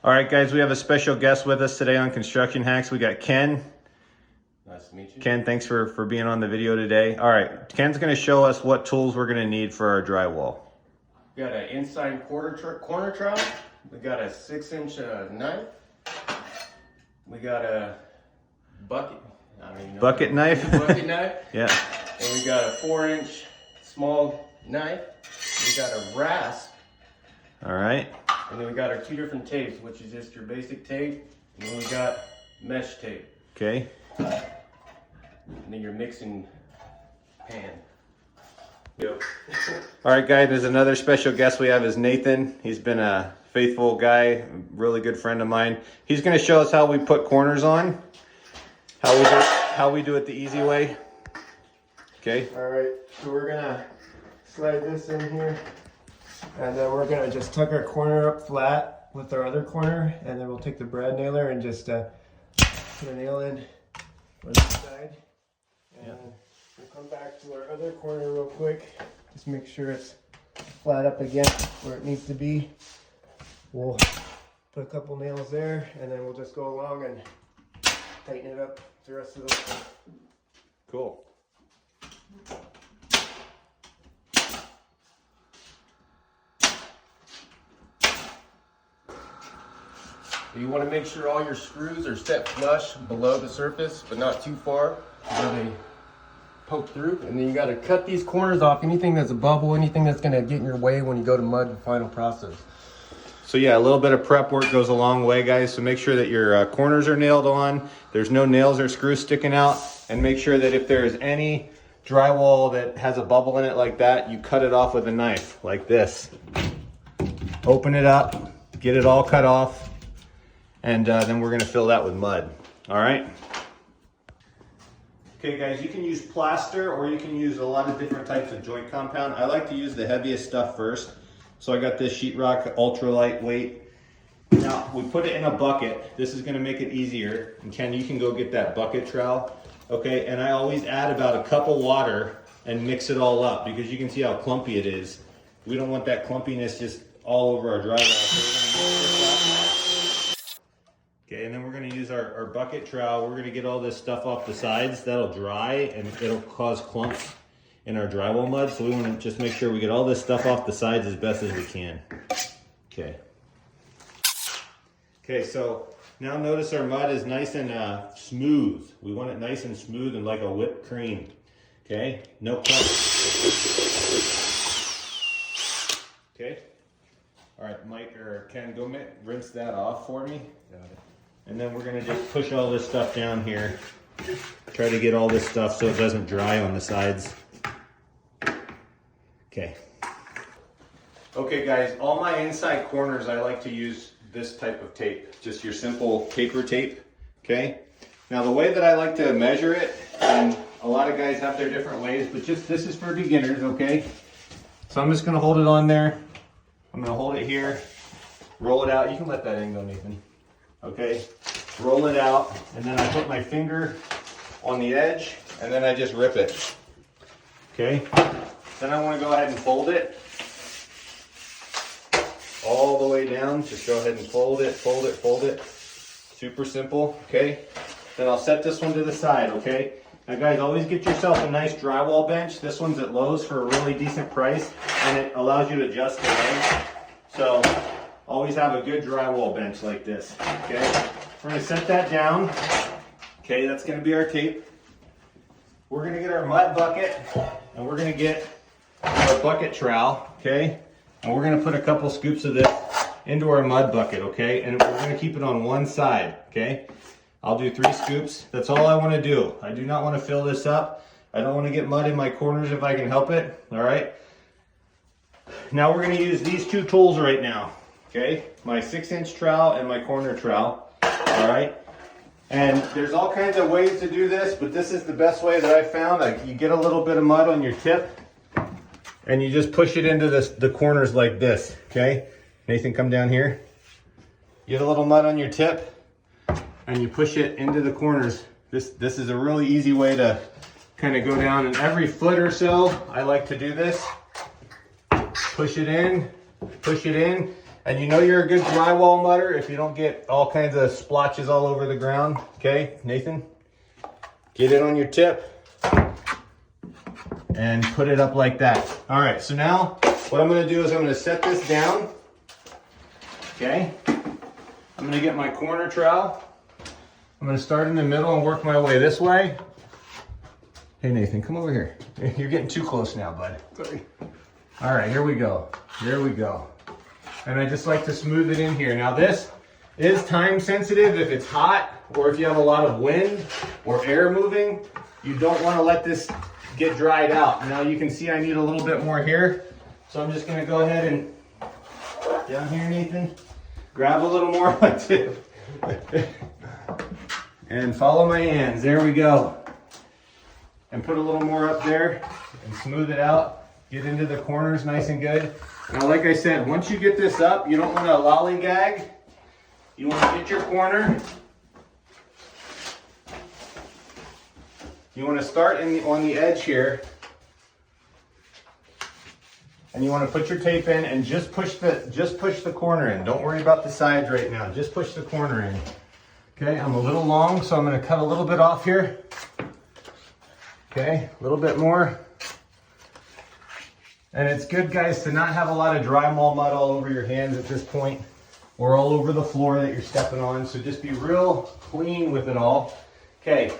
All right, guys, we have a special guest with us today on Construction Hacks. We got Ken. Nice to meet you. Ken, thanks for being on the video today. All right, Ken's gonna show us what tools we're gonna need for our drywall. We got an inside corner trowel. We got a 6-inch knife. We got a bucket. I don't even know. Bucket knife? Bucket knife. Yeah. And we got a 4-inch small knife. We got a rasp. All right. And then we got our 2 different tapes, which is just your basic tape. And then we got mesh tape. Okay. And then your mixing pan. Yep. All right, guys, there's another special guest we have is Nathan. He's been a faithful guy, really good friend of mine. He's gonna show us how we put corners on, how we do it the easy way. Okay. All right, so we're gonna slide this in here, and then we're gonna just tuck our corner up flat with our other corner, and then we'll take the brad nailer and just put a nail in on this side, and we'll come back to our other corner real quick. Just make sure it's flat up again where it needs to be. We'll put a couple nails there, and then we'll just go along and tighten it up the rest of the way. Cool. You want to make sure all your screws are set flush below the surface, but not too far where they poke through. And then you got to cut these corners off. Anything that's a bubble, anything that's going to get in your way when you go to mud the final process. So yeah, a little bit of prep work goes a long way, guys. So make sure that your corners are nailed on. There's no nails or screws sticking out. And make sure that if there's any drywall that has a bubble in it like that, you cut it off with a knife like this. Open it up, get it all cut off. And then we're gonna fill that with mud, all right? Okay guys, you can use plaster or you can use a lot of different types of joint compound. I like to use the heaviest stuff first. So I got this sheetrock, ultra lightweight. Now we put it in a bucket. This is gonna make it easier. And Ken, you can go get that bucket trowel, okay? And I always add about a cup of water and mix it all up because you can see how clumpy it is. We don't want that clumpiness just all over our drywall. Okay, and then we're gonna use our bucket trowel. We're gonna get all this stuff off the sides. That'll dry and it'll cause clumps in our drywall mud. So we wanna just make sure we get all this stuff off the sides as best as we can. Okay. Okay, so now notice our mud is nice and smooth. We want it nice and smooth and like a whipped cream. Okay, no clumps. Okay. All right, Mike or Ken, go rinse that off for me. Got it. And then we're gonna just push all this stuff down here. Try to get all this stuff so it doesn't dry on the sides. Okay. Okay guys, all my inside corners, I like to use this type of tape. Just your simple paper tape, okay? Now the way that I like to measure it, and a lot of guys have their different ways, but just this is for beginners, okay? So I'm just gonna hold it on there. I'm gonna hold it here, roll it out. You can let that in go, Nathan. Okay, roll it out, and then I put my finger on the edge, and then I just rip it. Okay, then I want to go ahead and fold it all the way down. Just go ahead and fold it, fold it, fold it. Super simple, okay? Then I'll set this one to the side, okay? Now guys, always get yourself a nice drywall bench. This one's at Lowe's for a really decent price, and it allows you to adjust the length. So always have a good drywall bench like this, okay? We're gonna set that down. Okay, that's gonna be our tape. We're gonna get our mud bucket, and we're gonna get our bucket trowel, okay? And we're gonna put a couple scoops of this into our mud bucket, okay? And we're gonna keep it on one side, okay? I'll do 3 scoops. That's all I wanna do. I do not wanna fill this up. I don't wanna get mud in my corners if I can help it, all right? Now we're gonna use these 2 tools right now. Okay, my 6-inch trowel and my corner trowel, all right? And there's all kinds of ways to do this, but this is the best way that I found. You get a little bit of mud on your tip, and you just push it into the corners like this, okay? Nathan, come down here. You get a little mud on your tip, and you push it into the corners. This is a really easy way to kind of go down, and every foot or so, I like to do this. Push it in, And you know you're a good drywall mudder if you don't get all kinds of splotches all over the ground. Okay, Nathan? Get it on your tip and put it up like that. All right, so now what I'm gonna do is I'm gonna set this down. Okay, I'm gonna get my corner trowel. I'm gonna start in the middle and work my way this way. Hey Nathan, come over here. You're getting too close now, bud. Sorry. All right, here we go. Here we go. And I just like to smooth it in here. Now this is time sensitive. If it's hot or if you have a lot of wind or air moving, you don't want to let this get dried out. Now you can see I need a little bit more here. So I'm just gonna go ahead and, down here Nathan, grab a little more on my tip. And follow my hands, there we go. And put a little more up there and smooth it out. Get into the corners nice and good. Now, like I said, once you get this up, you don't want to lollygag. You want to get your corner. You want to start on the edge here. And you want to put your tape in and just push the corner in. Don't worry about the sides right now. Just push the corner in. Okay, I'm a little long, so I'm going to cut a little bit off here. Okay, a little bit more. And it's good, guys, to not have a lot of drywall mud all over your hands at this point or all over the floor that you're stepping on. So just be real clean with it all. Okay,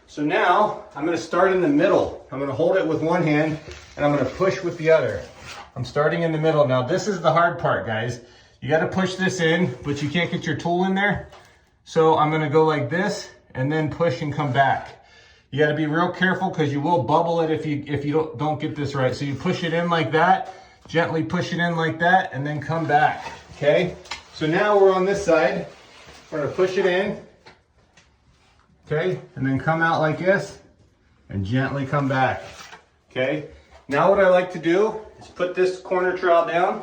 so now I'm going to start in the middle. I'm going to hold it with one hand and I'm going to push with the other. I'm starting in the middle. Now this is the hard part, guys. You got to push this in, but you can't get your tool in there. So I'm going to go like this and then push and come back. You got to be real careful because you will bubble it if you don't get this right. So you push it in like that, gently push it in like that, and then come back. Okay. So now we're on this side. We're going to push it in. Okay, and then come out like this and gently come back. Okay. Now what I like to do is put this corner trowel down,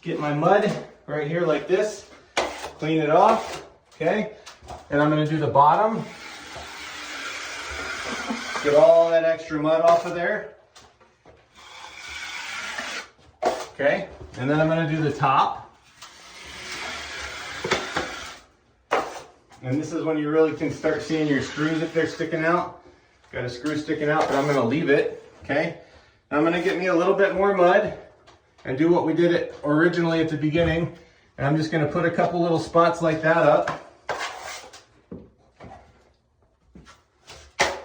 get my mud right here like this, clean it off. Okay, and I'm going to do the bottom. Get all that extra mud off of there. Okay, and then I'm going to do the top. And this is when you really can start seeing your screws if they're sticking out. Got a screw sticking out, but I'm going to leave it. Okay, I'm going to get me a little bit more mud and do what we did it originally at the beginning. And I'm just going to put a couple little spots like that up.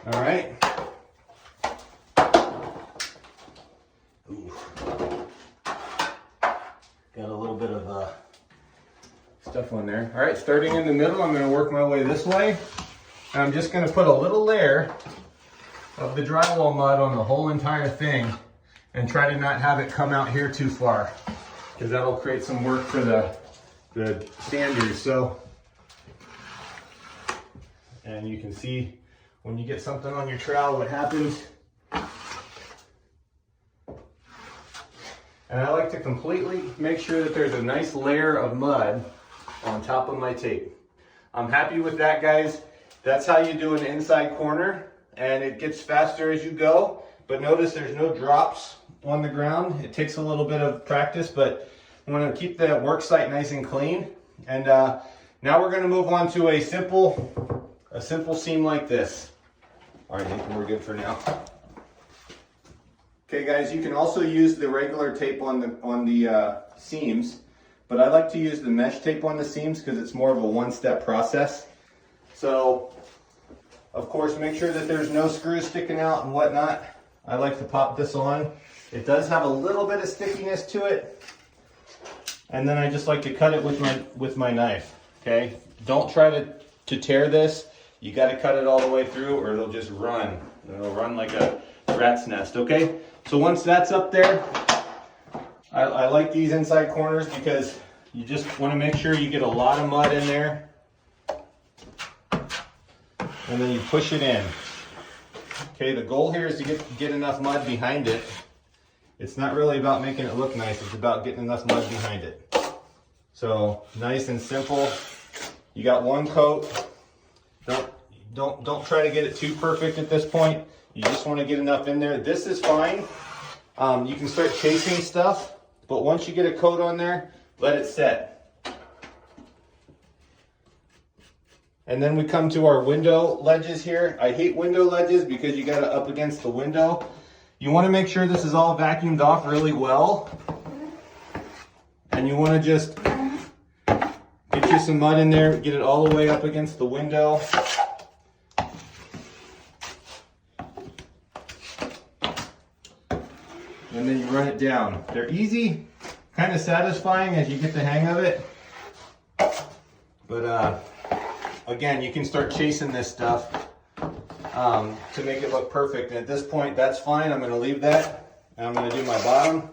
All right. Ooh. Got a little bit of stuff on there. All right, starting in the middle, I'm going to work my way this way. And I'm just going to put a little layer of the drywall mud on the whole entire thing and try to not have it come out here too far because that'll create some work for the sanders. So, and you can see when you get something on your trowel, what happens. And I like to completely make sure that there's a nice layer of mud on top of my tape. I'm happy with that, guys. That's how you do an inside corner, and it gets faster as you go. But notice there's no drops on the ground. It takes a little bit of practice, but I want to keep the work site nice and clean. And now we're going to move on to a simple seam like this. All right, Nathan, we're good for now. Okay, guys, you can also use the regular tape on the seams, but I like to use the mesh tape on the seams because it's more of a one-step process. So, of course, make sure that there's no screws sticking out and whatnot. I like to pop this on. It does have a little bit of stickiness to it, and then I just like to cut it with my knife. Okay, don't try to tear this. You got to cut it all the way through or it'll just run. It'll run like a rat's nest, okay? So once that's up there, I like these inside corners because you just want to make sure you get a lot of mud in there. And then you push it in. Okay, the goal here is to get enough mud behind it. It's not really about making it look nice, it's about getting enough mud behind it. So nice and simple. You got one coat. Don't try to get it too perfect at this point. You just want to get enough in there. This is fine. You can start chasing stuff, but once you get a coat on there, let it set. And then we come to our window ledges here. I hate window ledges because you got it up against the window. You want to make sure this is all vacuumed off really well. And you want to just get you some mud in there, get it all the way up against the window. And then you run it down. They're easy, kind of satisfying as you get the hang of it. But again, you can start chasing this stuff to make it look perfect. And at this point, that's fine. I'm going to leave that. And I'm going to do my bottom.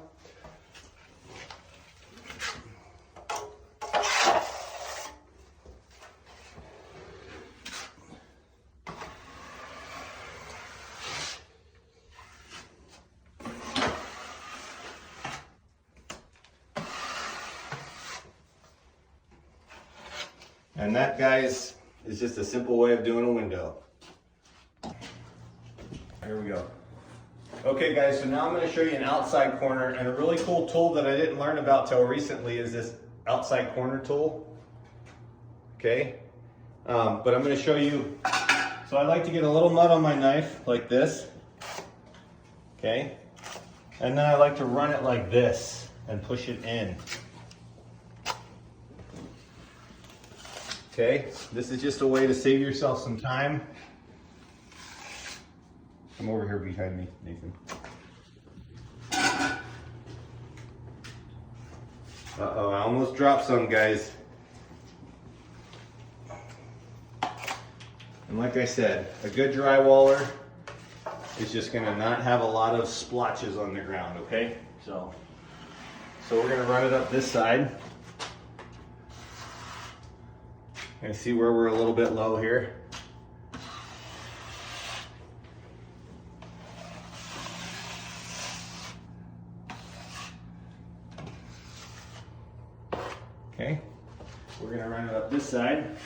And that, guys, is just a simple way of doing a window. Here we go. Okay, guys, so now I'm going to show you an outside corner, and a really cool tool that I didn't learn about till recently is this outside corner tool. Okay, but I'm going to show you. So I like to get a little mud on my knife like this. Okay, and then I like to run it like this and push it in. Okay, this is just a way to save yourself some time. Come over here behind me, Nathan. Uh-oh, I almost dropped some, guys. And like I said, a good drywaller is just gonna not have a lot of splotches on the ground, okay? So we're gonna run it up this side. And see where we're a little bit low here. Okay, we're gonna run it up this side.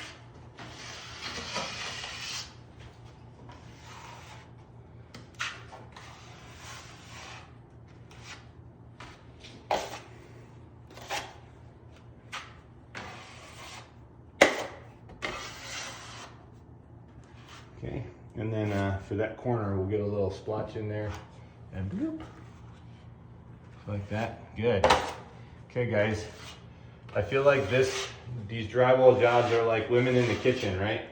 Okay, and then for that corner, we'll get a little splotch in there, and bloop, like that. Good. Okay, guys, I feel like these drywall jobs are like women in the kitchen, right?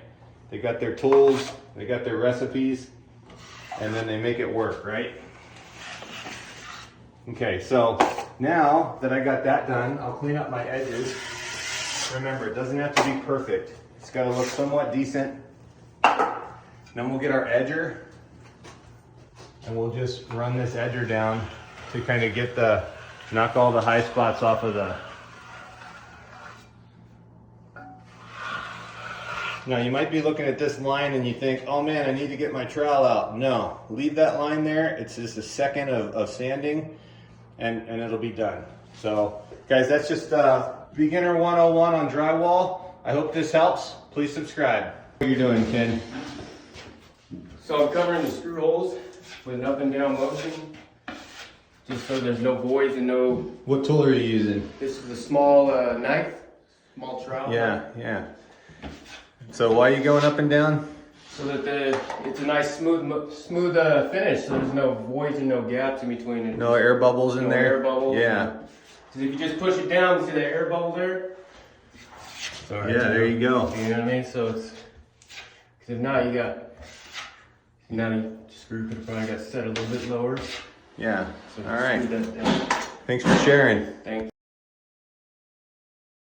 They got their tools, they got their recipes, and then they make it work, right? Okay, so now that I got that done, I'll clean up my edges. Remember, it doesn't have to be perfect. It's got to look somewhat decent. Then we'll get our edger, and we'll just run this edger down to kind of knock all the high spots off of the. Now you might be looking at this line and you think, oh man, I need to get my trowel out. No, leave that line there. It's just a second of sanding and it'll be done. So guys, that's just beginner 101 on drywall. I hope this helps. Please subscribe. What are you doing, kid? So I'm covering the screw holes with an up and down motion, just so there's no voids and no. What tool are you using? This is a small knife, small trowel. Yeah. So why are you going up and down? So that it's a nice smooth finish, so there's no voids and no gaps in between it. No air bubbles in there? Air bubbles. Yeah. Because if you just push it down, see that air bubble there? Sorry. Yeah, there you go. You know what I mean? So it's, because if not, your screw could have probably got set a little bit lower. Yeah. So all right. screw that down. Thanks for sharing. Thank you.